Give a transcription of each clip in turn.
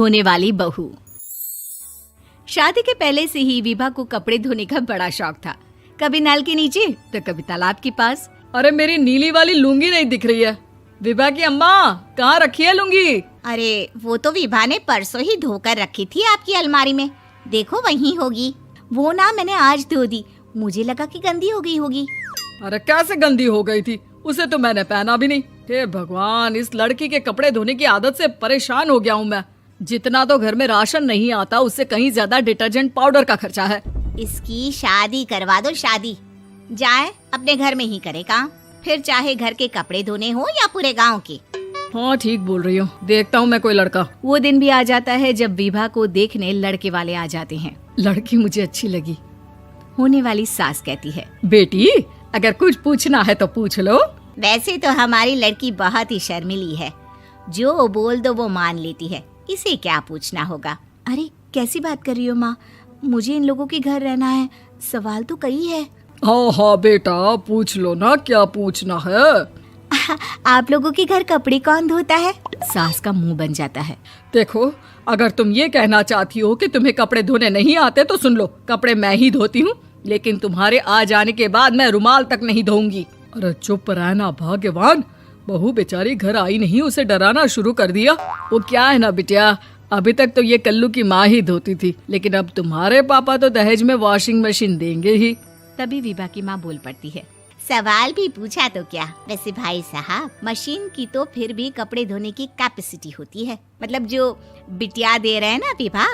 होने वाली बहू। शादी के पहले से ही विभा को कपड़े धोने का बड़ा शौक था। कभी नल के नीचे तो कभी तालाब के पास। अरे मेरी नीली वाली लुंगी नहीं दिख रही है। विभा की अम्मा, कहाँ रखी है लुंगी? अरे वो तो विभा ने परसों ही धोकर रखी थी आपकी अलमारी में, देखो वहीं होगी। वो ना मैंने आज धो दी, मुझे लगा कि गंदी हो गई होगी। अरे कैसे गंदी हो गई थी? उसे तो मैंने पहना भी नहीं। हे भगवान, इस लड़की के कपड़े धोने की आदत से परेशान हो गया हूँ मैं। जितना तो घर में राशन नहीं आता, उससे कहीं ज्यादा डिटर्जेंट पाउडर का खर्चा है। इसकी शादी करवा दो, शादी जाए अपने घर में ही करे काम, फिर चाहे घर के कपड़े धोने हो या पूरे गांव के। हाँ ठीक बोल रही हूँ, देखता हूँ मैं कोई लड़का। वो दिन भी आ जाता है जब विभा को देखने लड़के वाले आ जाते हैं। लड़की मुझे अच्छी लगी। होने वाली सास कहती है, बेटी अगर कुछ पूछना है तो पूछ लो। वैसे तो हमारी लड़की बहुत ही शर्मीली है, जो बोल दो वो मान लेती है, इसे क्या पूछना होगा। अरे कैसी बात कर रही हो माँ, मुझे इन लोगों के घर रहना है, सवाल तो कई है। हाँ हाँ बेटा, पूछ लो ना, क्या पूछना है। आप लोगों के घर कपड़े कौन धोता है? सास का मुंह बन जाता है। देखो, अगर तुम ये कहना चाहती हो कि तुम्हें कपड़े धोने नहीं आते तो सुन लो, कपड़े मैं ही धोती हूँ, लेकिन तुम्हारे आ जाने के बाद मैं रुमाल तक नहीं धोऊंगी। अरे चुप रहना भाग्यवान, बहू बेचारी घर आई नहीं, उसे डराना शुरू कर दिया। वो क्या है ना बिटिया, अभी तक तो ये कल्लू की माँ ही धोती थी, लेकिन अब तुम्हारे पापा तो दहेज में वॉशिंग मशीन देंगे ही। तभी विभा की माँ बोल पड़ती है, सवाल भी पूछा तो क्या। वैसे भाई साहब, मशीन की तो फिर भी कपड़े धोने की कैपेसिटी होती है। मतलब जो बिटिया दे रहे हैं ना विभा,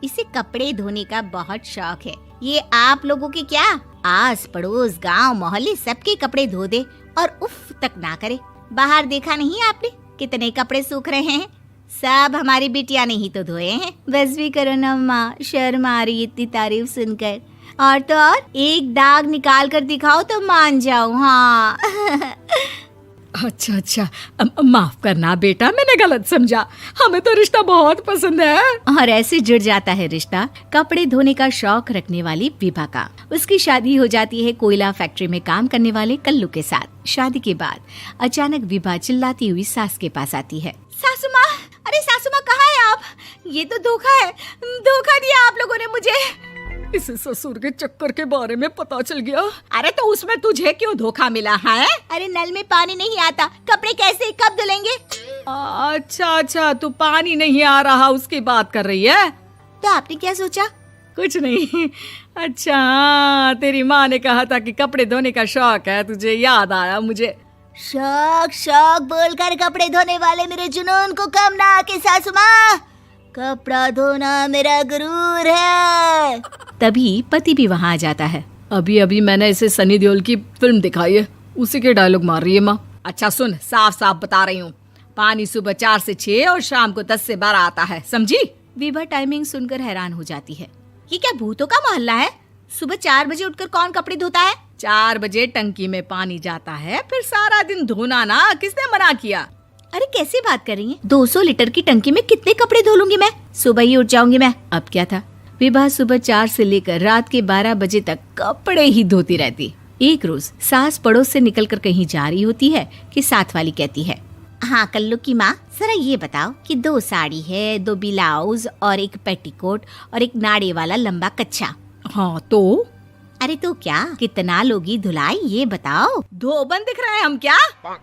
इसे कपड़े धोने का बहुत शौक है। ये आप लोगों के क्या, आस पड़ोस गांव मोहल्ले सबके कपड़े धो दे और उफ तक ना करे। बाहर देखा नहीं आपने कितने कपड़े सूख रहे हैं? सब हमारी बिटिया ने ही तो धोए हैं। बस भी करो ना माँ, शर्म आ रही इतनी तारीफ सुनकर। और तो और एक दाग निकाल कर दिखाओ तो मान जाऊं। हाँ अच्छा, माफ करना बेटा, मैंने गलत समझा। हमें तो रिश्ता बहुत पसंद है। और ऐसे जुड़ जाता है रिश्ता कपड़े धोने का शौक रखने वाली विभा का। उसकी शादी हो जाती है कोयला फैक्ट्री में काम करने वाले कल्लू के साथ। शादी के बाद अचानक विभा चिल्लाती हुई सास के पास आती है। सासू माँ, अरे सासू माँ कहाँ है आप? ये तो धोखा है, धोखा दिया आप लोगों ने मुझे। इसे ससुर के चक्कर के बारे में पता चल गया। अरे तो उसमें तुझे क्यों धोखा मिला है? अरे नल में पानी नहीं आता, कपड़े कैसे कब धुलेंगे? अच्छा, तू पानी नहीं आ रहा उसकी बात कर रही है। तो आपने क्या सोचा? कुछ नहीं। अच्छा, तेरी माँ ने कहा था कि कपड़े धोने का शौक है, तुझे याद आया मुझे। शौक बोलकर कपड़े धोने वाले मेरे जुनून को कम ना आके सासू माँ, कपड़ा धोना मेरा गुरूर है। तभी पति भी वहाँ आ जाता है। अभी मैंने इसे सनी देओल की फिल्म दिखाई है, उसी के डायलॉग मार रही है माँ। अच्छा सुन, साफ साफ बता रही हूँ, पानी सुबह 4 से 6 और शाम को 10 से 12 आता है, समझी? विभा टाइमिंग सुनकर हैरान हो जाती है। ये क्या भूतों का मोहल्ला है? सुबह 4 बजे उठकर कौन कपड़े धोता है? 4 बजे टंकी में पानी जाता है, फिर सारा दिन धोना ना, किसने मना किया? अरे कैसी बात कर रही हैं? 200 लीटर की टंकी में कितने कपड़े धो लूंगी मैं? सुबह ही उठ जाऊंगी मैं। अब क्या था, विभा सुबह 4 से लेकर रात के 12 बजे तक कपड़े ही धोती रहती। एक रोज सास पड़ोस से निकलकर कहीं जा रही होती है कि साथ वाली कहती है, हाँ कल्लू की माँ, जरा ये बताओ कि 2 साड़ी है, 2 ब्लाउज और एक पेटीकोट और एक नाड़े वाला लंबा कच्छा। हाँ तो? अरे तो क्या, कितना लोगी धुलाई ये बताओ। धोबन दिख रहे हैं हम क्या?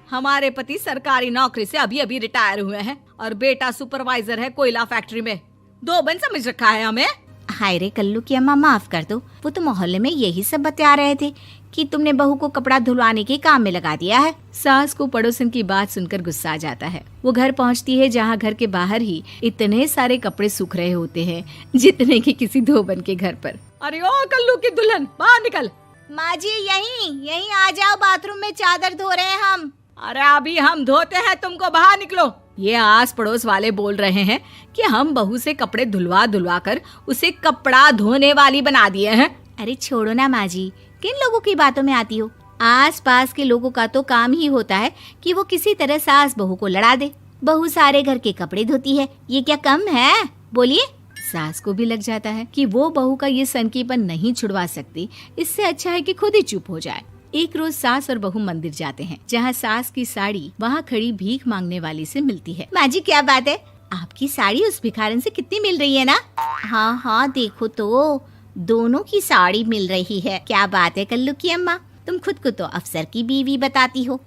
हमारे पति सरकारी नौकरी से अभी रिटायर हुए हैं और बेटा सुपरवाइजर है कोयला फैक्ट्री में। धोबन समझ रखा है हमें? हाय रे कल्लू की अम्मा, माफ कर दो, वो तो मोहल्ले में यही सब बता रहे थे कि तुमने बहू को कपड़ा धुलवाने के काम में लगा दिया है। सास को पड़ोसन की बात सुनकर गुस्सा आ जाता है। वो घर पहुंचती है जहां घर के बाहर ही इतने सारे कपड़े सूख रहे होते हैं जितने कि किसी धोबन के घर पर। अरे ओ कल्लू की दुल्हन, बाहर निकल। माँ जी यहीं आ जाओ, बाथरूम में चादर धो रहे हैं हम। अरे अभी हम धोते हैं, तुमको बाहर निकलो। ये आस पड़ोस वाले बोल रहे हैं कि हम बहू से कपड़े धुलवा कर उसे कपड़ा धोने वाली बना दिए हैं। अरे छोड़ो ना माँ जी, किन लोगों की बातों में आती हो? आस पास के लोगों का तो काम ही होता है कि वो किसी तरह सास बहू को लड़ा दे। बहू सारे घर के कपड़े धोती है, ये क्या कम है? बोलिए। सास को भी लग जाता है कि वो बहू का ये सनकीपन नहीं छुड़वा सकती, इससे अच्छा है कि खुद ही चुप हो जाए। एक रोज सास और बहू मंदिर जाते हैं, जहाँ सास की साड़ी वहाँ खड़ी भीख मांगने वाली से मिलती है। माँ जी क्या बात है, आपकी साड़ी उस भिखारन से कितनी मिल रही है ना? हाँ हाँ देखो तो, दोनों की साड़ी मिल रही है। क्या बात है कल्लू की अम्मा, तुम खुद को तो अफसर की बीवी बताती हो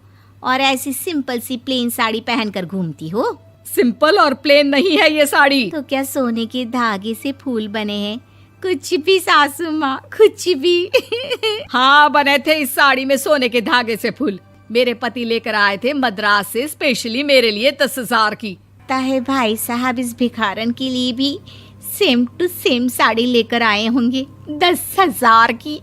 और ऐसी सिंपल सी प्लेन साड़ी पहनकर घूमती हो। सिंपल और प्लेन नहीं है ये साड़ी। तो क्या सोने के धागे से फूल बने हैं? कुछ भी सासू माँ, कुछ भी। हाँ बने थे इस साड़ी में सोने के धागे से फूल। मेरे पति लेकर आए थे मद्रास से स्पेशली मेरे लिए 10,000 की। ताहे भाई साहब इस भिखारन के लिए भी सेम टू सेम साड़ी लेकर आए होंगे 10,000 की।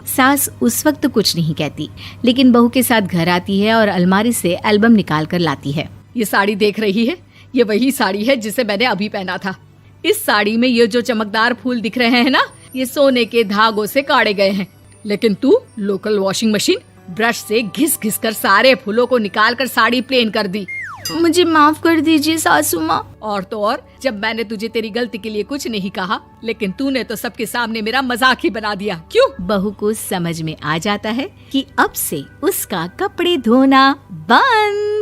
सास उस वक्त कुछ नहीं कहती, लेकिन बहू के साथ घर आती है और अलमारी से एल्बम निकाल कर लाती है। ये साड़ी देख रही है, ये वही साड़ी है जिसे मैंने अभी पहना था। इस साड़ी में ये जो चमकदार फूल दिख रहे हैं ना, ये सोने के धागों से काढ़े गए हैं। लेकिन तू लोकल वॉशिंग मशीन ब्रश से घिस घिस कर सारे फूलों को निकाल कर साड़ी प्लेन कर दी। मुझे माफ कर दीजिए सासू माँ। और तो और, जब मैंने तुझे तेरी गलती के लिए कुछ नहीं कहा, लेकिन तूने तो सबके सामने मेरा मजाक ही बना दिया। क्यों? बहू को समझ में आ जाता है कि अब से उसका कपड़े धोना बंद।